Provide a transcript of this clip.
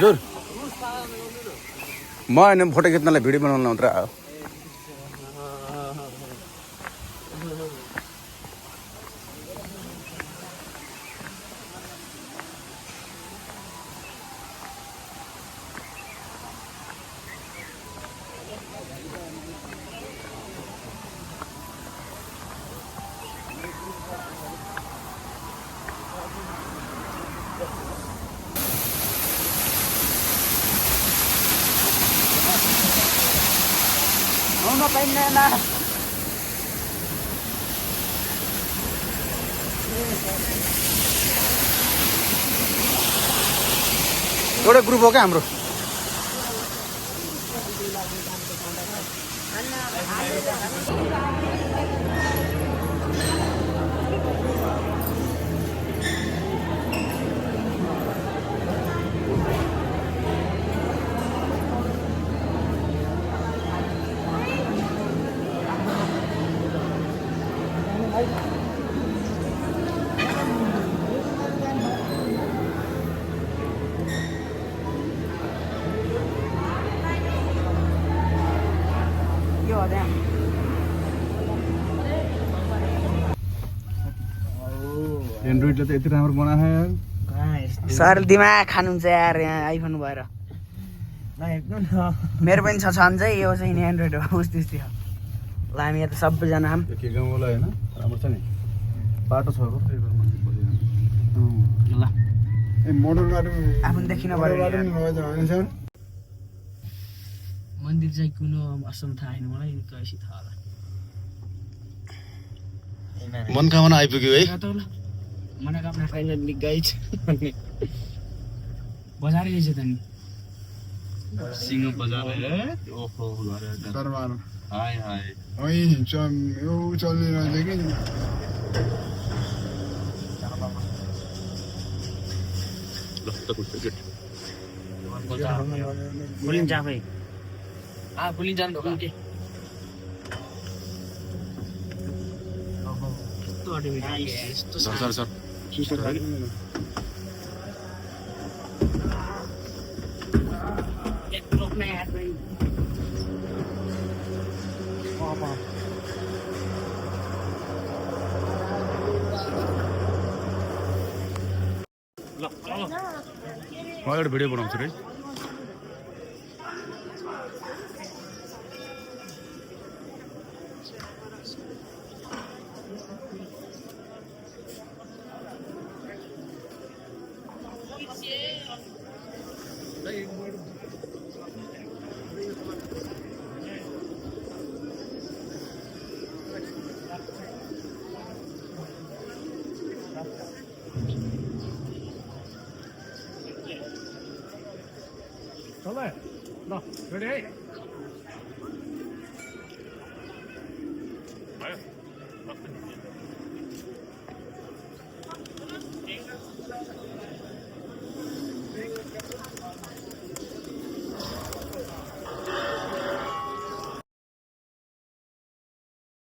हजुर म होइन फोटो खिच्नलाई भिडियो बनाउन मात्र आयो आउन पाइँदैन एउटा ग्रुप हो क्या हाम्रो एन्ड्रोइडले त यति राम्रो बनायो यार सर दिमाग खानुहुन्छ यार यहाँ आइफोन भएर मेरो पनि छ छन् चाहिँ यो चाहिँ नि एन्ड्रोइड हो उस्तै उस्तै हो ल हामी यहाँ त सबैजना के गाउँला होइन राम्रो छ नि बाटो छ ल ए मोडल बाटो आफूले देखिन पर्यो मन्दिर चाहिँ कुन असम थाहा छैन मलाई कैसी थाहा होला मनकामना आइपुग्यो है मनोकामना फाइनली गाइज बजार रहेछ त नि सिंह बजार है ओहो दरबार हाय हाय ओइ यो चलिरहेछ कि बुलिन जा भाइ बुलिन जानु ढोका सर सर म एउटा भिडियो बनाउँछु रे ल रेडी है